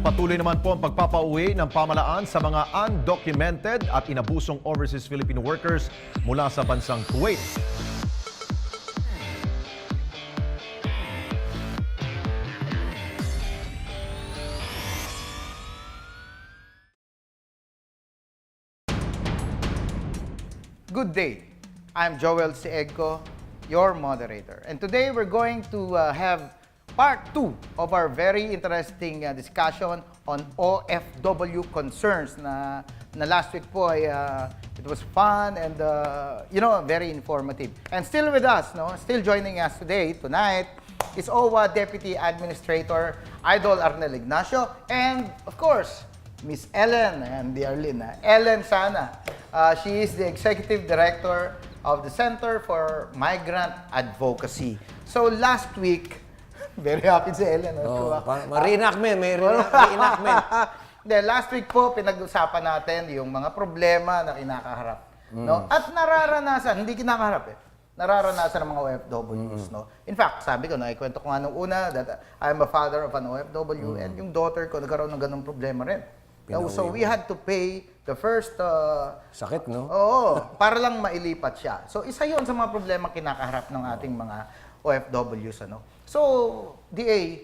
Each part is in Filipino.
Patuloy naman po ang pagpapauwi ng pamalaan sa mga undocumented at inabusong overseas Filipino workers mula sa bansang Kuwait. Good day. I'm Joel si Egco, your moderator. And today we're going to have part 2 of our very interesting discussion on OFW concerns na last week po ay it was fun and very informative. And still with us, still joining us tonight is OWWA Deputy Administrator Idol Arnel Ignacio and of course Miss Ellene and the Ellene. Ellene sana. She is the Executive Director of the Center for Migrant Advocacy. So last week, very happy si Ellene. Reenactment, may reenactment. Last week po, pinag-usapan natin yung mga problema na kinakaharap. No? At nararanasan, hindi kinakaharap nararanasan ng mga OFWs. No? In fact, sabi ko, ikwento ko nga nung una that I'm a father of an OFW and yung daughter ko nagkaroon ng ganung problema rin. So we had to pay the first... Sakit, no? Oo, para lang mailipat siya. So isa yon sa mga problema kinakaharap ng ating mga OFWs. So, DA,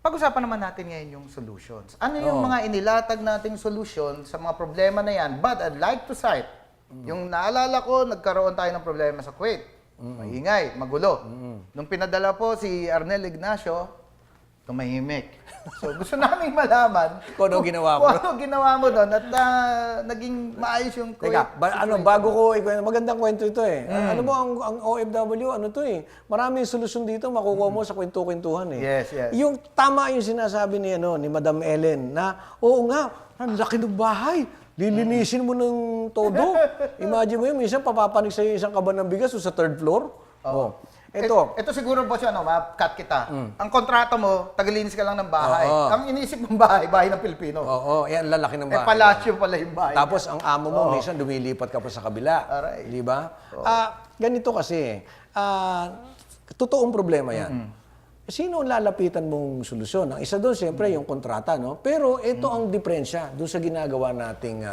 pag-usapan naman natin ngayon yung solutions. Ano yung mga inilatag nating solution sa mga problema na yan? But I'd like to cite, yung naalala ko, nagkaroon tayo ng problema sa Kuwait. Maingay, magulo. Nung pinadala po si Arnel Ignacio, tumahimik. So gusto namin malaman kung ano ginawa mo. Kung ano ginawa mo doon at naging maayos yung Kuwait. Teka, bago ko ikwento, magandang kwento ito Ano mo, ang OFW, maraming solusyon dito makukuha mo sa kwento-kwentuhan Yes. Yung tama yung sinasabi ni Madam Ellene na, oo nga, ang laki ng bahay. Lilinisin mo ng todo. Imagine mo yun, minsan papapanig sa'yo isang kaban ng bigas sa third floor. Ito siguro po siya, cut kita. Ang kontrata mo, tagalinis ka lang ng bahay. Ang iniisip mong bahay ng Pilipino. Yan, lalaki ng bahay. Palasyo pala yung bahay. Tapos ang amo mo, minsan lumilipat ka pa sa kabila. Aray. Di ba? Ganito kasi, totoong problema yan. Sino ang lalapitan mong solusyon? Ang isa doon, siyempre, yung kontrata, no? Pero ito ang diferensya doon sa ginagawa nating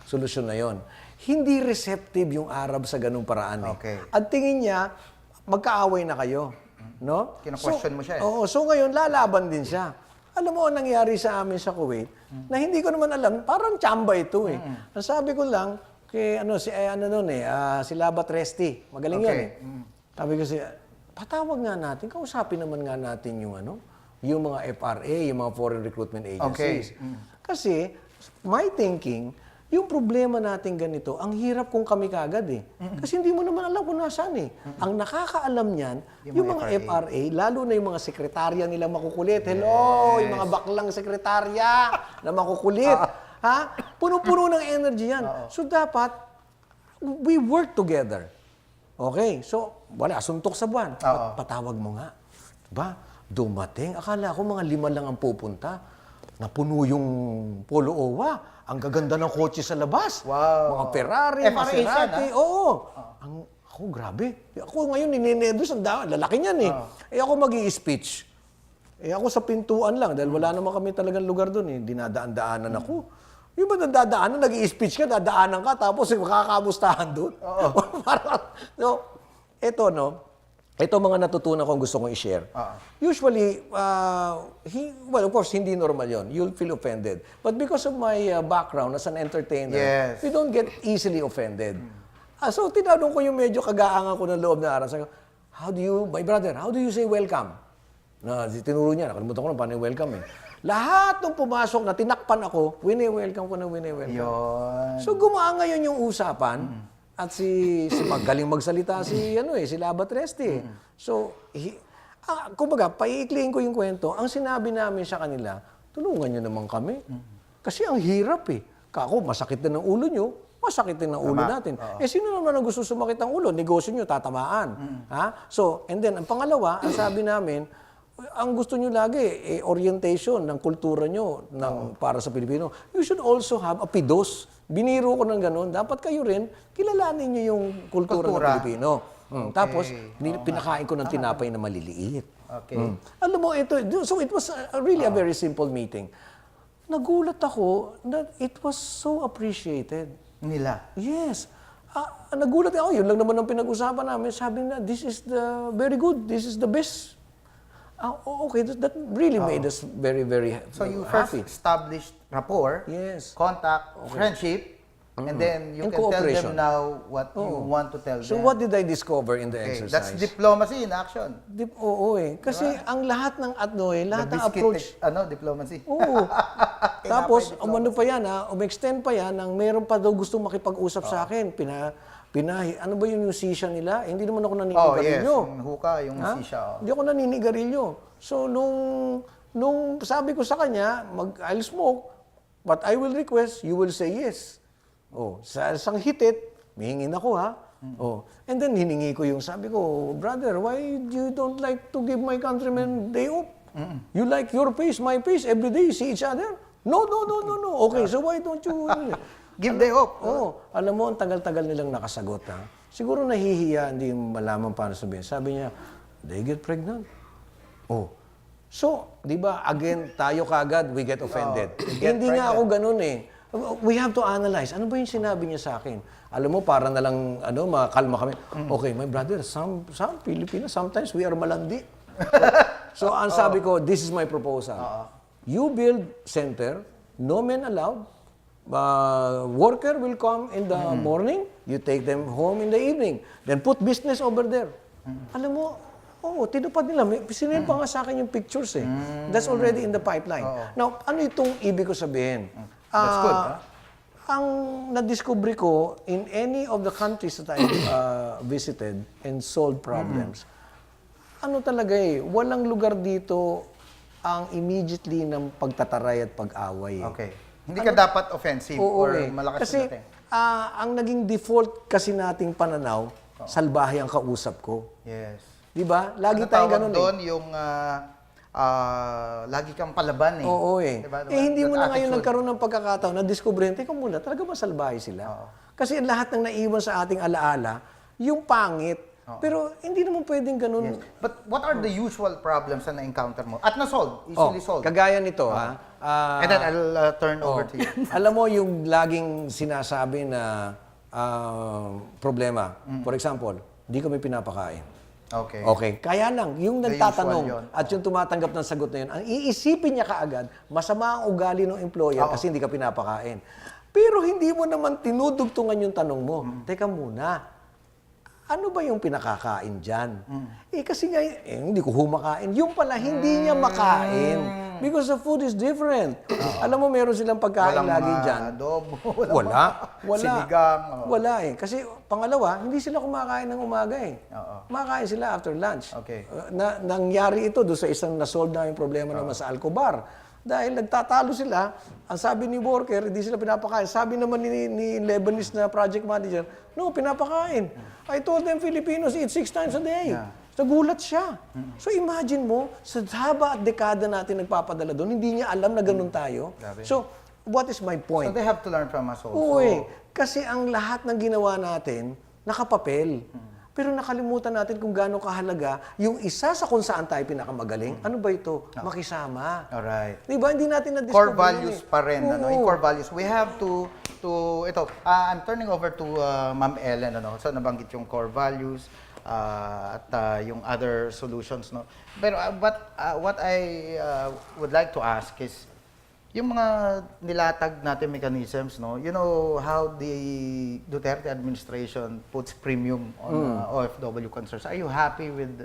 solusyon na yon. Hindi receptive yung Arab sa ganung paraan. Okay. At tingin niya, magkaaway na kayo. No? Kina-question mo siya So ngayon, lalaban din siya. Alam mo, ang nangyari sa amin sa Kuwait, na hindi ko naman alam, parang tsamba ito Ang sabi ko lang, kay si Labat Resti, magaling yan Sabi ko siya, patawag nga natin, kausapin naman nga natin yung mga FRA, yung mga Foreign Recruitment Agencies. Kasi, my thinking, yung problema natin ganito, ang hirap kung kami kagad Kasi hindi mo naman alam kung nasaan Ang nakakaalam niyan, yung mga FRA, lalo na yung mga sekretarya nila makukulit. Hello, yung mga baklang sekretarya na makukulit. Puno-puno ng energy yan. So dapat, we work together. Okay, so wala, suntok sa buwan. Patawag mo nga. Diba? Dumating, akala ko mga 5 lang ang pupunta. Napuno yung Polo OWWA. Ang gaganda ng kotse sa labas. Wow. Mga Ferrari, Maserati. Ako, grabe. Ako ngayon, ninenervous ang daan. Lalaki niyan ako mag-i-speech. Ako sa pintuan lang. Dahil wala naman kami talagang lugar doon Dinadaan-daanan ako. Yung ba nadadaanan, nag-i-speech ka, dadaanan ka, tapos makakamustahan doon. Ito mga natutunan kong gusto kong i-share. Usually, of course, hindi normal yon. You'll feel offended. But because of my background as an entertainer, we don't get easily offended. So, tinanong ko yung medyo kagaangan ko ng loob na araw. Sabi ko, my brother, how do you say welcome? Tinuro niya, nakalimutan ko na paano yung welcome Lahat ng pumasok na tinakpan ako, wini-welcome ko na wini-welcome. So, gumaan ngayon yung usapan. At si magaling magsalita si Labat Resti. So, kumbaga, paiikliin ko yung kwento. Ang sinabi namin sa kanila, tulungan niyo naman kami. Kasi ang hirap Kako, masakit din ng ulo niyo, masakit din ng ulo natin. Sino naman ang gusto sumakit ang ulo? Negosyo niyo, tatamaan. So, and then, ang pangalawa, ang sabi namin, ang gusto niyo lagi, orientation ng kultura niyo para sa Pilipino. You should also have a PIDOS. Biniro ko ng ganun, dapat kayo rin, kilalanin niyo yung kultura ng Pilipino. Tapos, pinakain ko ng tinapay na maliliit. Okay. Alam mo, so it was really a very simple meeting. nagulat ako that it was so appreciated. Nila. Yes. Nagulat ako, yun lang naman ang pinag-usapan namin. Sabi na, this is the very good, this is the best. Okay, that really made us very, very So you happy. first established rapport, Yes. contact, friendship, and then you And can tell cooperation. them now what you want to tell So them. what did I discover in the Okay, exercise? that's diplomacy in action. Oo Kasi ang lahat ng lahat ng The approach. biscuit, diplomacy. Oo. Tapos, Tinapay umano pa yan umextend pa yan ng meron pa daw gustong makipag-usap sa akin. Ano ba yung sisya nila? Hindi naman ako naninigarilyo. Yung hookah, yung sisha. Hindi ako naninigarilyo. So, nung sabi ko sa kanya, I'll smoke, but I will request, you will say yes. Sa isang hitit, mihingin ako and then hiningi ko yung sabi ko, brother, why you don't like to give my countrymen day off? You like your pace, my pace, every day, see each other? No. Okay, so why don't you... Give day off. Alam mo, ang tagal-tagal nilang nakasagot, Siguro nahihiya, hindi malaman paano sabihin. Sabi niya, they get pregnant. So, di ba, again, tayo kagad, we get offended. Hindi nga ako ganun We have to analyze. Ano ba yung sinabi niya sa akin? Alam mo, para na lang, makalma kami. Okay, my brother, some Filipinos, sometimes we are malandi. So, ang sabi ko, this is my proposal. You build center, no men allowed. Worker will come in the morning, you take them home in the evening. Then put business over there. Alam mo, tinupad nila. Sinend pa nga sa akin yung pictures That's already in the pipeline. Now, ano itong ibig ko sabihin? That's good, Ang na-discover ko in any of the countries that I visited and solved problems, talaga walang lugar dito ang immediately ng pagtataray at pag-away. Okay. Hindi ka dapat offensive or malakas kasi, na dating. ang naging default kasi nating pananaw, salbahe ang kausap ko. Yes. Di ba? Lagi tayong ganun doon yung lagi kang palaban Diba? Hindi mo na ngayon nagkaroon ng pagkakataon na diskubrihin, teka muna, talaga ba salbahe sila? Kasi lahat ng naiwan sa ating alaala, yung pangit. Pero hindi naman pwedeng ganun. Yes. But what are the usual problems na na-encounter mo? At na-solve, easily solved. Kagaya nito, And then I'll turn over to you. Alam mo yung laging sinasabi na problema. For example, hindi kami pinapakain. Okay. Okay. Kaya lang, yung The nagtatanong usual yun. at yung tumatanggap ng sagot na yun, ang iisipin niya kaagad, masama ang ugali ng employer kasi hindi ka pinapakain. Pero hindi mo naman tinudugtungan yung tanong mo. Teka muna, ano ba yung pinakakain dyan? Kasi nga, hindi ko humakain. Yung pala, hindi niya makain. Because the food is different. Alam mo, meron silang pagkain lagi dyan. Adobo. Wala. Sinigang. Wala Kasi pangalawa, hindi sila kumakain ng umaga Kumakain sila after lunch. Okay. Nangyari ito doon sa isang na-solve na yung problema naman sa Alcobar. Dahil nagtatalo sila, ang sabi ni worker, hindi sila pinapakain. Sabi naman ni Lebanese na project manager, no, pinapakain. I told them Filipinos eat 6 times a day. Nagulat siya. So imagine mo, sa haba at dekada natin nagpapadala doon, hindi niya alam na ganun tayo. So, what is my point? So they have to learn from us also. Kasi ang lahat ng ginawa natin, nakapapel. Pero nakalimutan natin kung gaano kahalaga yung isa sa kung saan tayo pinakamagaling. Ano ba ito? Makisama. Alright. Diba? Hindi natin na-discover Core values pa rin. Yung core values. We have to ito, I'm turning over to Ma'am Ellene. So nabanggit yung core values at yung other solutions. Pero what I would like to ask is, yung mga nilatag natin mechanisms, you know how the Duterte administration puts premium on OFW concerns. Are you happy with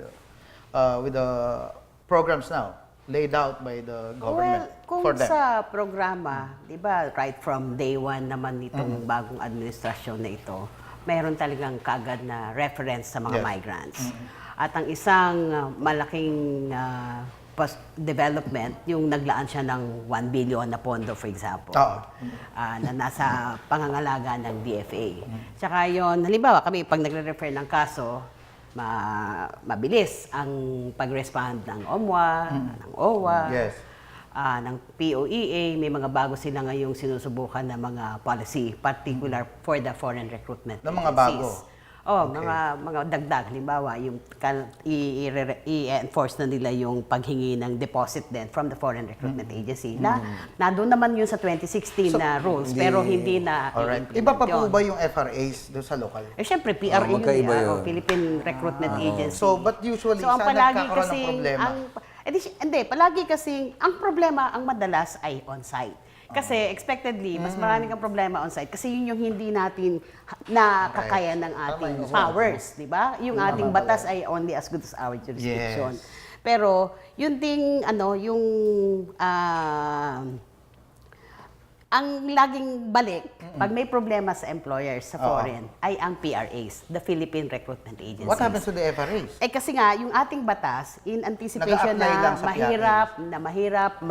the programs now laid out by the government kung for them? sa programa, di ba, right from day one naman itong bagong administrasyon na ito, mayroon talagang kaagad na reference sa mga migrants. At ang isang malaking development, yung naglaan siya ng 1 billion na pondo, for example, na nasa pangangalaga ng DFA. Tsaka yun, halimbawa kami, pag nagre-refer ng kaso, mabilis ang pag-respond ng OWWA, ng OWWA, ng POEA. May mga bago sila ngayong sinusubukan na mga policy, particular for the foreign recruitment ng mga bago? Oh, mga dagdag, halimbawa, yung i-enforce na nila yung paghingi ng deposit din from the Foreign Recruitment Agency. Na doon naman yun sa 2016 na rules, pero hindi na Alright. i-implement Iba pa po yun. ba yung FRAs doon sa local? Eh, syempre, PRA yun, magkaiba yun. Philippine Recruitment Agency. So, but usually, So, ang saan palagi nagkakaroon ng kasing, problema? hindi, palagi kasing, ang problema, ang madalas ay on-site. Kasi expectedly, mas marami kang problema on-site kasi yun yung hindi natin nakakaya ng ating powers, di ba? Yung ating batas ay only as good as our jurisdiction. Yes. Pero yung ang laging balik, pag may problema sa employers sa foreign, ay ang PRAs, the Philippine Recruitment Agencies. What happens to the FRAs? Eh kasi nga, yung ating batas, in anticipation Nag-a-apply lang na sa mahirap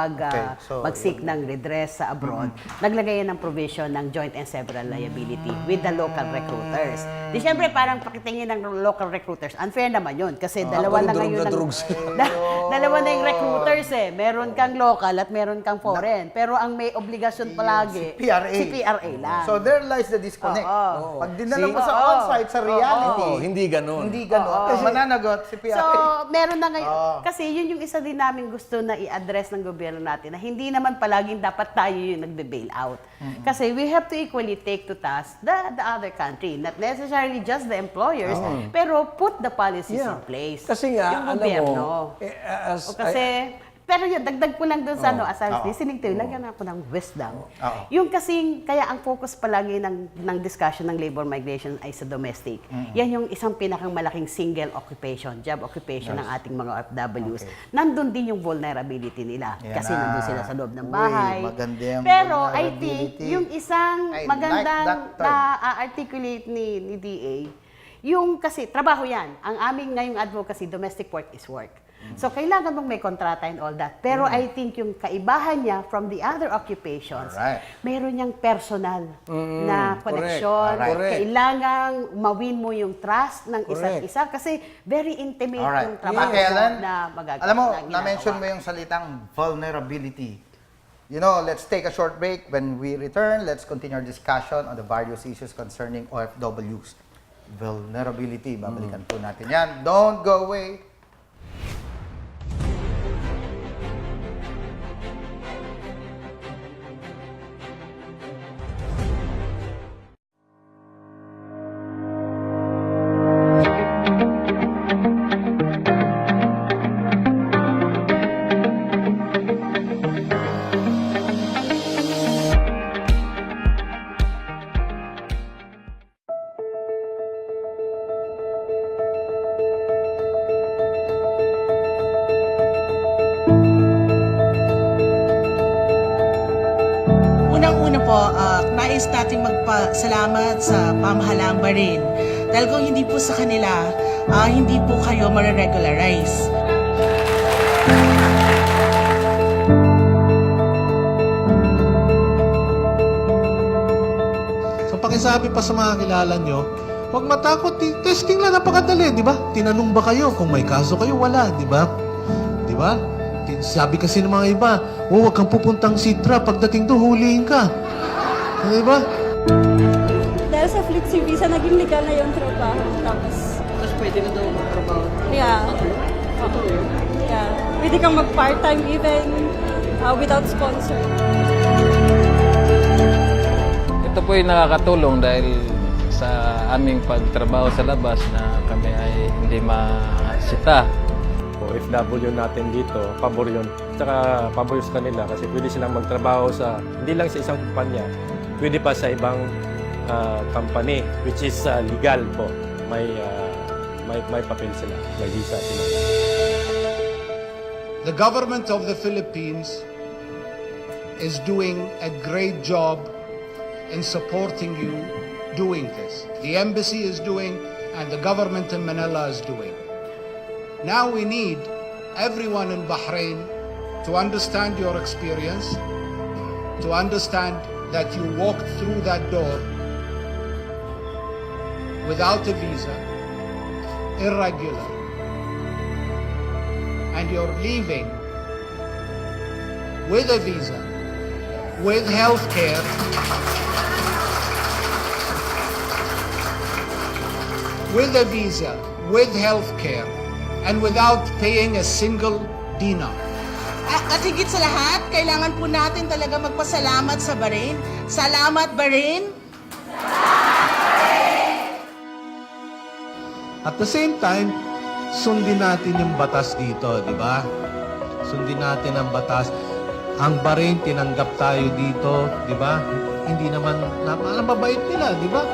so, mag-seek ng redress sa abroad, naglagay yan ng provision ng joint and several liability with the local recruiters. Di syempre, parang pakitingin ng local recruiters, unfair naman yun. Kasi dalawa na ngayon dalawa na yung recruiters eh. Meron kang local at meron kang foreign. Pero ang may obligasyon palagi, si PRA lang. So there lies the disconnect. Pag dinala mo sa on-site, sa reality, Hindi ganun. hindi ganun. Mananagot si PRA. So, meron na ngayon. Kasi yun yung isa din namin gusto na i-address ng gobyerno natin na hindi naman palaging dapat tayo yung nagbe-bail out. Kasi we have to equally take to task the other country. Not necessarily just the employers, pero put the policies in place. Kasi nga, yung alam gobyerno. mo, Pero yun, dagdag ko lang dun sa as I was listening to you, lagyan ako ng wisdom. Yung kasing, kaya ang focus palagi ng discussion ng labor migration ay sa domestic. Yan yung isang pinakang malaking single occupation, job occupation ng ating mga OFWs. Nandun din yung vulnerability nila. Kasi nandun sila sa loob ng bahay. maganda yung Pero I vulnerability. think, yung isang I magandang like that term. na-articulate ni DA, yung kasi, trabaho yan. Ang aming ngayong advocacy, domestic work is work. So, kailangan mong may kontrata and all that. Pero I think yung kaibahan niya from the other occupations, meron niyang personal na connection. Kailangan mawin mo yung trust ng isa't isa kasi very intimate yung trabaho na magagawa. Alam mo, na-mention mo yung salitang vulnerability. You know, let's take a short break. When we return, let's continue our discussion on the various issues concerning OFWs. Vulnerability, babalikan po natin yan. Don't go away. Unang-una po, nais nating magpasalamat sa pamahalaang Bahrain. Dahil kung hindi po sa kanila, hindi po kayo mariregularize. So pakisabi pa sa mga kilala nyo, huwag matakot, testing lang, napakadali, di ba? Tinanong ba kayo kung may kaso kayo? Wala, di ba? Di ba? Sabi kasi ng mga iba, huwag kang pupuntang Sidra, pagdating doon, huliin ka. Di ba? Dahil sa flexi visa, naging legal na yung trabaho. Tapos pwede mo daw magtrabaho? Yeah. Yeah. Pwede kang mag-part-time even without sponsor. Ito po ay nakakatulong dahil sa aming pagtrabaho sa labas na kami ay hindi masita. OFW natin dito, pabor yun. Tsaka pabor sa kanila kasi pwede silang magtrabaho sa, hindi lang sa isang kumpanya, pwede pa sa ibang company which is legal po. May papel sila, may visa sila. The government of the Philippines is doing a great job in supporting you doing this. The embassy is doing and the government in Manila is doing. Now we need everyone in Bahrain to understand your experience, to understand that you walked through that door without a visa, irregular, and you're leaving with a visa, with health care, with a visa, with health care, and without paying a single dinar. At higit sa lahat, kailangan po natin talaga magpasalamat sa Bahrain. Salamat, Bahrain! At the same time, sundin natin yung batas dito, di ba? Sundin natin ang batas. Ang Bahrain, tinanggap tayo dito, di ba? Hindi naman, ang babait nila, di ba?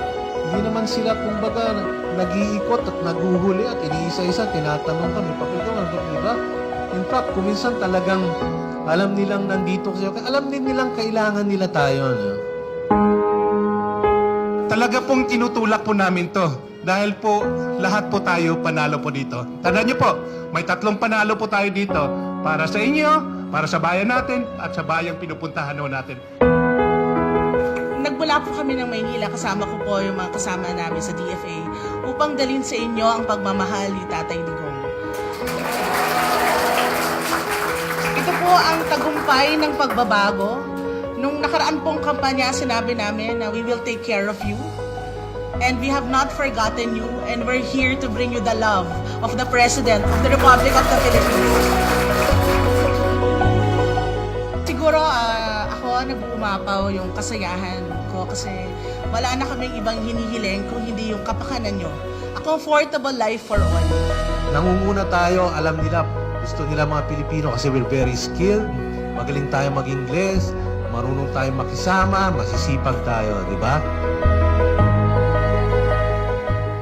Hindi naman sila, kumbaga, nag-iikot at naguhuli at iniisa-isa, tinatanong kami, papel ka, di ba? In fact, kuminsan talagang alam nilang nandito kasi alam din nilang kailangan nila tayo. No? Talaga pong tinutulak po namin to. Dahil po, lahat po tayo panalo po dito. Tandaan niyo po, may 3 panalo po tayo dito. Para sa inyo, para sa bayan natin, at sa bayang pinupuntahan natin. Nagmula po kami ng Maynila, kasama ko po yung mga kasama namin sa DFA upang dalhin sa inyo ang pagmamahal ni Tatay Digong. Ito po ang tagumpay ng pagbabago. Nung nakaraan pong kampanya, sinabi namin na we will take care of you. And we have not forgotten you, and we're here to bring you the love of the President of the Republic of the Philippines. Siguro ako nag-uumapaw yung kasayahan ko kasi wala na kaming ibang hinihiling kung hindi yung kapakanan nyo. A comfortable life for all. Nangunguna tayo, alam nila, gusto nila mga Pilipino kasi we're very skilled, magaling tayo mag-Ingles, marunong tayo makisama, masisipag tayo, di ba?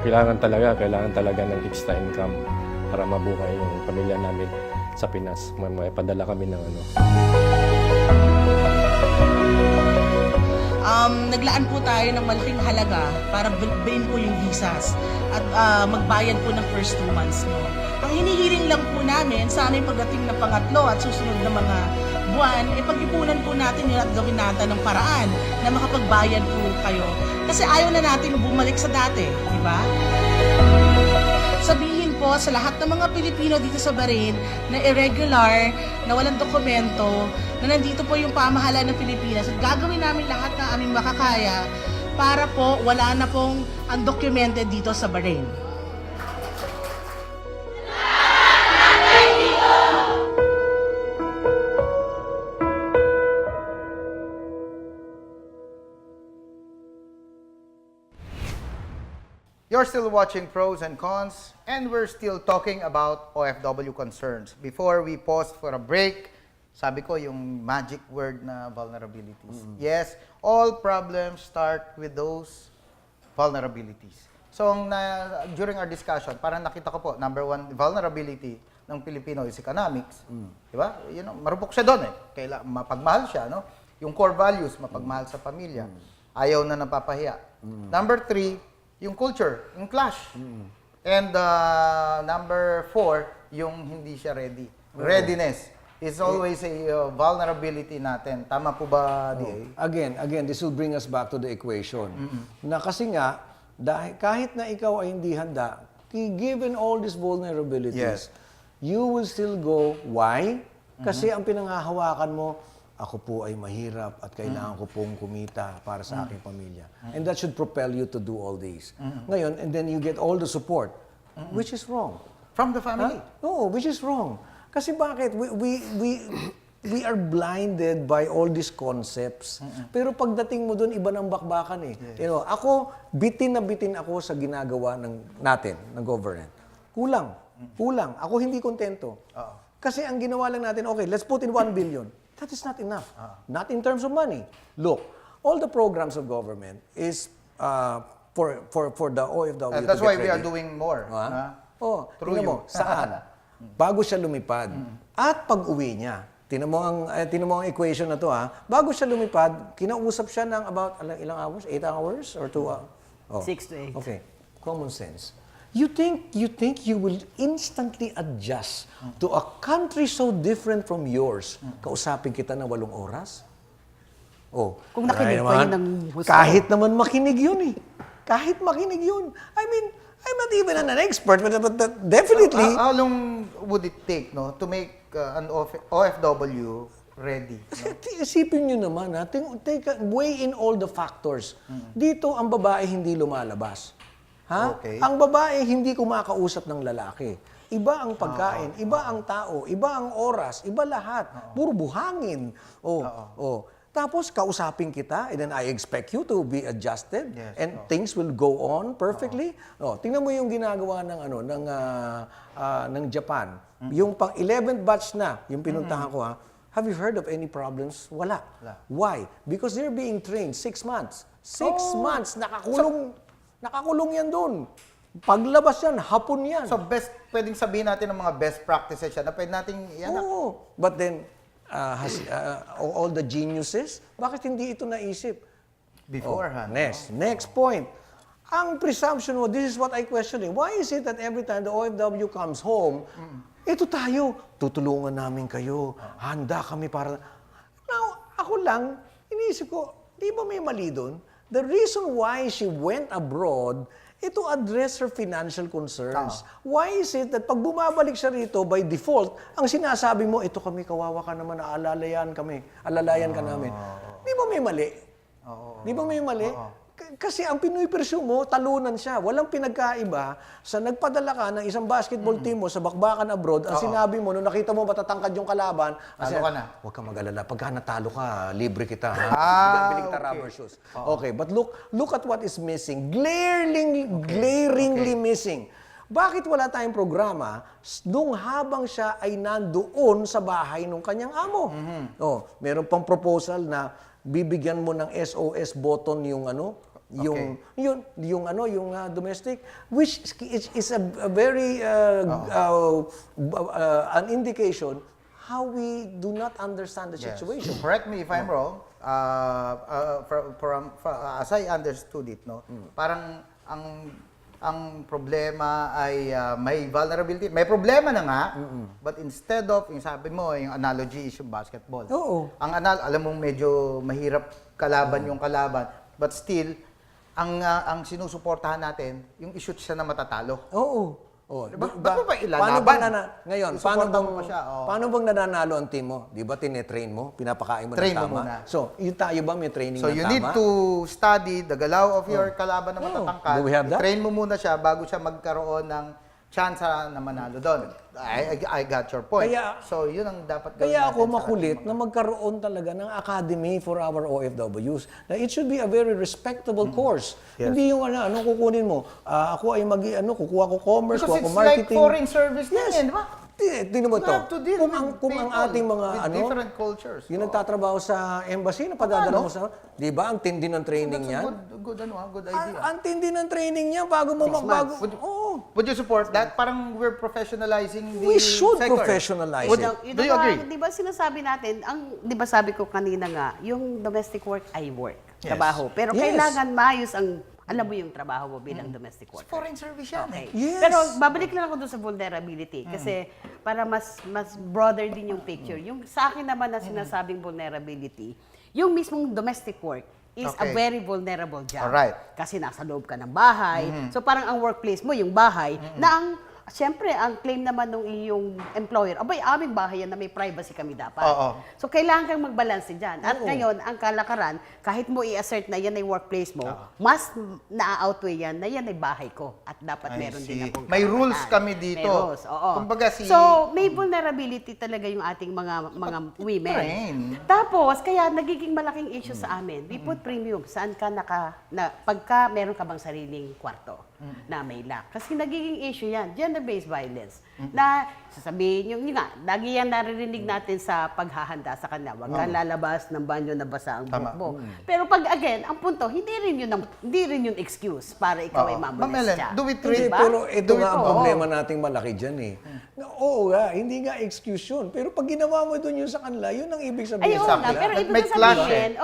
Kailangan talaga ng extra income para mabuhay yung pamilya namin sa Pinas. May padala kami ng ano. Naglaan po tayo ng malaking halaga para bilhin po yung visas at magbayad po ng first 2 months nyo. Ang hinihiling lang po namin, sana yung pagdating ng pangatlo at susunod na mga buwan, pag-ipunan po natin yun at gawin natin ng paraan na makapagbayad po kayo. Kasi ayaw na natin bumalik sa dati, di ba? Sabihin po sa lahat ng mga Pilipino dito sa Bahrain na irregular, na walang dokumento, na nandito po yung pamahalaan ng Pilipinas at gagawin namin lahat ng aming makakaya para po wala na pong undocumented dito sa Bahrain. You're still watching Pros and Cons, and we're still talking about OFW concerns. Before we pause for a break, sabi ko yung magic word na vulnerabilities. Yes, all problems start with those vulnerabilities. So, during our discussion, parang nakita ko po, number 1 vulnerability ng Pilipino is economics. Di ba? Marupok siya doon eh. Kailangan mapagmahal siya, no? Yung core values, mapagmahal sa pamilya. Ayaw na napapahiya. Number 3, yung culture, yung clash. And number 4, yung hindi siya ready. Readiness is always a vulnerability natin. Tama po ba, DA? Again, this will bring us back to the equation. Na kasi nga, kahit na ikaw ay hindi handa, given all these vulnerabilities, you will still go. Why? Kasi ang pinanghahawakan mo, ako po ay mahirap at kailangan ko pong kumita para sa aking pamilya. And that should propel you to do all these. Ngayon, and then you get all the support, which is wrong. From the family? No, which is wrong. Kasi bakit? We are blinded by all these concepts. Pero pagdating mo doon, iba ng bakbakan eh. You know, ako, bitin na bitin ako sa ginagawa natin, ng government. Kulang. Ako hindi kontento. Kasi ang ginawa lang natin, okay, let's put in 1 billion. That is not enough. Not in terms of money. Look, all the programs of government is for the OFW. That's why we are doing more. Tingnan mo, saan? Bago siya lumipad. At pag-uwi niya. Tingnan mo ang equation na to ha. Bago siya lumipad, kinausap siya ng about ilang hours? 8 hours or 2 hours? 6 to 8. Okay. Common sense. You think you will instantly adjust to a country so different from yours? Kausapin kita na 8 oras? Kung nakinig pa yun ng gusto. Kahit naman makinig yun eh. Kahit makinig yun. I mean, I'm not even an expert, but definitely... How long would it take, no, to make an OFW ready? No? Isipin nyo naman, weigh in all the factors. Dito, ang babae hindi lumalabas. Ha? Okay. Ang babae hindi kumakausap ng lalaki. Iba ang pagkain, iba ang tao, iba ang oras, iba lahat. Puro buhangin. Tapos kausapin kita and then I expect you to be adjusted and things will go on perfectly. Tingnan mo yung ginagawa ng Japan. Yung pang 11th batch na, yung pinuntahan ko Have you heard of any problems? Wala. Why? Because they're being trained 6 months. 6 months, nakakulong yan doon. Paglabas yan, hapon yan. So, pwedeng sabihin natin ng mga best practices yan na pwede natin yan. Oo. But then, all the geniuses, bakit hindi ito naisip? Beforehand. Next point. Ang presumption mo, this is what I question. Why is it that every time the OFW comes home, ito tayo, tutulungan namin kayo, handa kami para... Now, ako lang, iniisip ko, di ba may mali doon? The reason why she went abroad to address her financial concerns. Why is it that pag bumabalik siya rito, by default, ang sinasabi mo, ito kami, kawawa ka naman, alalayan ka namin. Di ba may mali? Di ba may mali? Kasi ang Pinoy version mo, talunan siya. Walang pinagkaiba sa nagpadala ka ng isang basketball team mo sa bakbakan abroad, ang sinabi mo, nung nakita mo matatangkad yung kalaban, talo ka na. Huwag ka mag-alala. Pagka natalo ka, libre kita. Bili kita rubber shoes. Okay, but look at what is missing. Glaringly missing. Bakit wala tayong programa nung habang siya ay nandoon sa bahay ng kanyang amo? Meron pang proposal na bibigyan mo ng SOS button yung domestic, which is a very an indication how we do not understand the situation. Correct me if I'm wrong. As I understood it, parang ang problema ay may vulnerability. May problema na nga, but instead of, yung sabi mo, yung analogy is yung basketball. Alam mo, medyo mahirap kalaban yung kalaban, but still, ang sinusuportahan natin, yung i-shoot siya na matatalo. Ba't mo ba ilalaban? Paano bang nananalo ang team mo? Di ba tinetrain mo? Pinapakain mo ng tama? Muna. So, yung tayo ba may training So, ng you tama? need to study the galaw of your kalaban na matatangkad. Do we have that? Train mo muna siya bago siya magkaroon ng chance na manalo doon. I got your point. So, yun ang dapat gawin Kaya ako natin sa makulit ating na magkaroon talaga ng academy for our OFWs. Na it should be a very respectable course. Hindi yung anong kukunin mo. Ako ay kukuha ko commerce, Because kuha ko it's marketing. like foreign service din yan, di ba? Tingnan mo to. Kung ang ating mga different cultures. yung nagtatrabaho sa embassy, napadadala mo sa... Di ba? Ang tindi ng training niyan. Good idea. Ang tindi ng training niya bago mo Would you support that? Parang we're professionalizing the We should sector. professionalize it. Do you agree? Di ba sinasabi natin, di ba sabi ko kanina nga, yung domestic work ay work, trabaho. Pero kailangan maayos alam mo yung trabaho mo bilang domestic worker. Foreign service yan. Okay. Yes. Pero babalik lang ako doon sa vulnerability kasi para mas broader din yung picture. Yung sa akin naman na sinasabing vulnerability, yung mismong domestic work is a very vulnerable job. Alright. Kasi nasa loob ka ng bahay. So parang ang workplace mo, yung bahay, na siyempre, ang claim naman ng iyong employer, abay, aming bahay yan na may privacy kami dapat. So, kailangan kang magbalanse dyan. At ngayon, ang kalakaran, kahit mo i-assert na yan ay workplace mo, mas na-outweigh yan na yan ay bahay ko. At dapat meron din akong may rules kami dito. May rules, oo. Kumbaga So, may vulnerability talaga yung ating mga women. Tapos, kaya nagiging malaking issue sa amin. We put premium. Saan ka pagka meron ka bang sariling kwarto na may lock. Kasi nagiging issue yan. Gender-based violence. Na sasabihin yun nga, lagi yan naririnig natin sa paghahanda sa kanila. Huwag kang lalabas ng banyo na basa ang buhok mo. Pero pag again, ang punto, hindi rin yun excuse para ikaw ay mamolest siya. Do we treat Pero ito nga ang problema nating malaki dyan eh. Oo nga, hindi nga excuse yun. Pero pag ginawa mo doon yun sa kanila, yun ang ibig sabihin sa kanila. Pero ibig sabihin,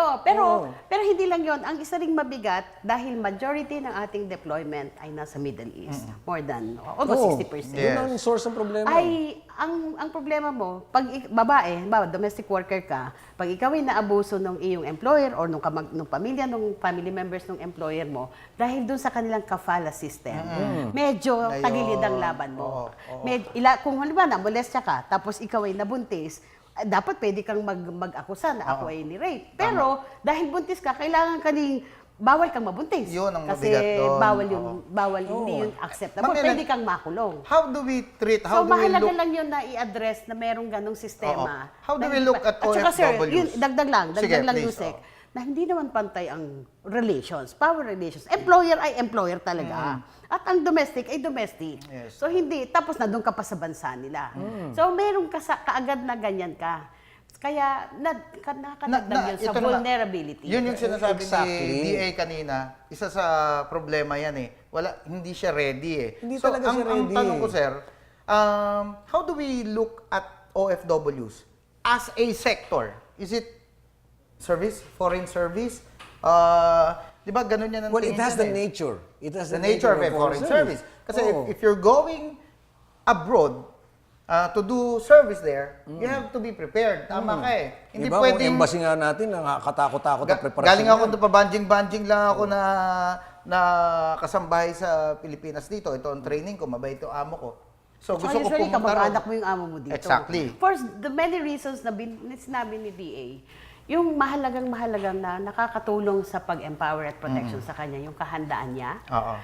pero hindi lang yun. Ang isa ring mabigat, dahil majority ng ating deployment ay nasa Middle East. More than, almost 60%. Yun ang source ng problema. Ay, ang problema mo, pag babae, domestic worker ka, pag ikaw ay naabuso ng iyong employer or nung pamilya, nung family members ng employer mo, dahil dun sa kanilang kafala system, medyo tagilid ang laban mo. Kung halimbawa molestya ka, tapos ikaw ay nabuntis, dapat pwede kang mag-akusa na ako ay ni-rape. Pero dahil buntis ka, kailangan ka bawal kang mabuntis. Yun ang kasi mabigat doon. bawal hindi yun acceptable. Ma'am Ellen, Pwede kang makulong. How do we treat, So, how do we mahalaga look? lang yun na i-address na merong ganong sistema. How do Na we hindi look pa- at saka, sir, OFWs? yun, dagdag lang, Sige, please, Usec, na hindi naman pantay ang relations, power relations. Employer ay employer talaga. At ang domestic ay domestic. Yes. So, hindi, tapos na doon ka pa sa bansa nila. So, merong kaagad na ganyan ka. Kaya, nakakadagdag yun sa ito na- vulnerability. Yun yung sinasabi Exactly. ni DA kanina, isa sa problema yan eh. Hindi siya ready eh. Hindi talaga siya Ang ready. tanong ko, sir, how do we look at OFWs as a sector? Is it service, foreign service? Di ba ganun yan ang Well, it tingin has dyan the eh. nature. It has The nature of a foreign service. Kasi if you're going abroad to do service there, you have to be prepared. Tama ka eh. Hindi Diba, pwedeng... kung embassy nga natin, nakakatakot-takot ang preparasyon. Galing ako yan. doon pa banjing-banjing lang ako na kasambahay sa Pilipinas dito. Ito ang training ko, mabait yung amo ko. So gusto ko usually, pumunta kamag-anak ron. mo yung amo mo dito. Exactly. For the many reasons na sinabi ni DA, yung mahalagang na nakakatulong sa pag-empower at protection sa kanya, yung kahandaan niya. Oo.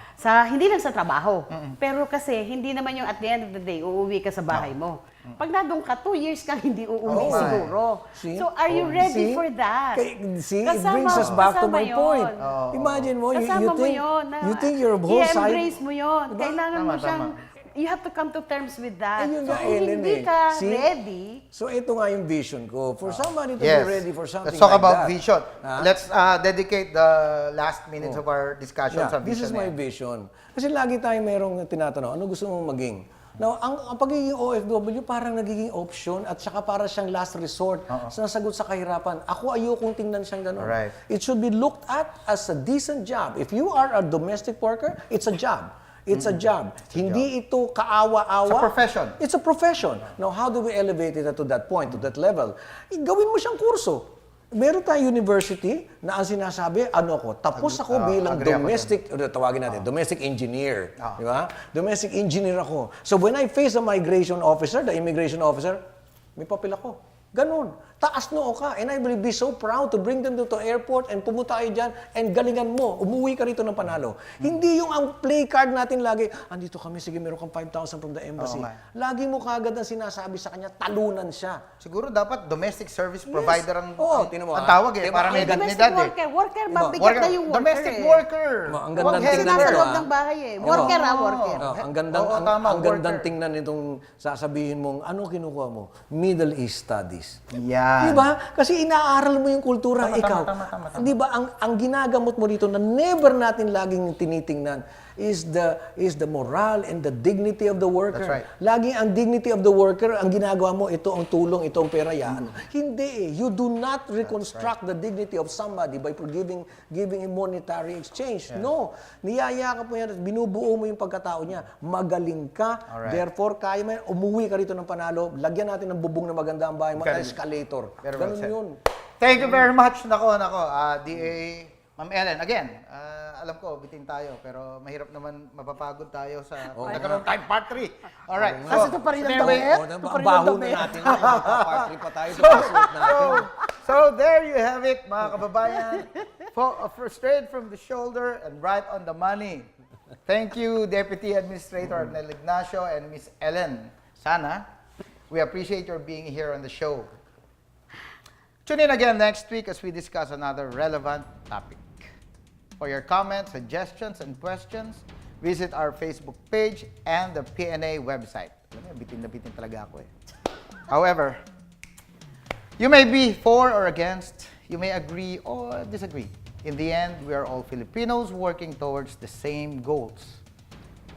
Hindi lang sa trabaho. Pero kasi, hindi naman yung at the end of the day, uuwi ka sa bahay mo. Pag nadong ka, 2 years kang hindi uuwi Oo, siguro. See? So, are you ready See? for that? See, it brings us back to my point. Imagine mo, Kasama mo think, yun. you think your whole side... I-embrace mo yun. Diba? Kailangan mo Tama, siyang... tama. You have to come to terms with that. Ayun So, nga, kung Ellene, hindi ka see? ready, So ito nga yung vision ko. For somebody to Yes. be ready for something Let's talk like about that. vision. Ha? Let's dedicate the last minutes of our discussion sa This vision. is my vision. Kasi lagi tayong merong tinatanong, ano gusto mong maging? Now, ang pagiging OFW parang nagiging option at saka para siyang last resort sa nasagot sa kahirapan. Ako ayokong tingnan siyang gano'n. Alright. It should be looked at as a decent job. If you are a domestic worker, it's a job. It's a job. Hindi ito kaawa-awa. It's a profession. It's a profession. Now, how do we elevate it to that point, to that level? Gawin mo siyang kurso. Meron tayong university na ang sinasabi, tapos ako bilang agree ako domestic, tawagin natin, domestic engineer. Di ba? Domestic engineer ako. So when I face the migration officer, the immigration officer, may papel ako. Ganun. Taas noo ka. And I will be so proud to bring them to airport and pumunta kayo dyan and galingan mo. Umuwi ka rito ng panalo. Hindi yung ang play card natin lagi, andito kami, sige, meron kang 5,000 from the embassy. Lagi mo kagad ang sinasabi sa kanya, talunan siya. Siguro dapat domestic service provider ang tinan mo, ang tawag eh. Diba? Para may domestic dignidad eh. worker, mabigat na yung worker Domestic eh. worker. Ang ganda Huwag ng head tingnan Nasa nito, loob ng bahay eh. Worker worker. Ang gandang Oo, tama, ang gandang worker. tingnan nitong sasabihin mong ano kinukuha mo? Middle East studies. Yan. Di ba? Kasi inaaral mo yung kultura, Tama, ikaw. tama. Di ba ang ginagamot mo dito na never natin laging tinitingnan is the moral and the dignity of the worker. That's right. Laging ang dignity of the worker, ang ginagawa mo, ito ang tulong, ito ang pera, yan. Hindi eh. You do not reconstruct the dignity of somebody by giving him monetary exchange. No. Niyayakap mo yan, binubuo mo yung pagkatao niya. Magaling ka, therefore, kaya mo yan, umuwi ka rito ng panalo, lagyan natin ng bubong na maganda ang bahay mo, escalator. Very well Ganun said. yun. Thank you very much. Nako. DA, Ma'am Ellen, again, alam ko, bitin tayo, pero mahirap naman mapapagod tayo sa nagkaroon time part 3. Alright. Kasi ito pa rin ang anyway, damit. Ang baho na natin. Part 3 pa tayo. Pasuot natin. So there you have it, mga kababayan. Straight from the shoulder and right on the money. Thank you, Deputy Administrator Arnel Ignacio and Miss Ellene. Sana, we appreciate your being here on the show. Tune in again next week as we discuss another relevant topic. For your comments, suggestions, and questions, visit our Facebook page and the PNA website. Alam mo, bitin na bitin talaga ako eh. However, you may be for or against, you may agree or disagree. In the end, we are all Filipinos working towards the same goals.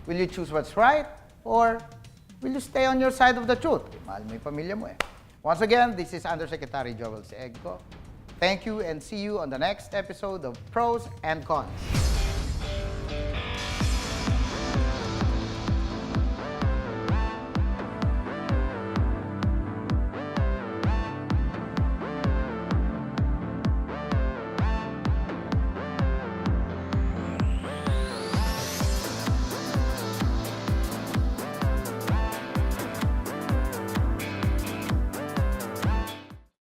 Will you choose what's right or will you stay on your side of the truth? Mahal mo yung pamilya mo eh. Once again, this is Undersecretary Joel Egco. Thank you and see you on the next episode of Pros and Cons.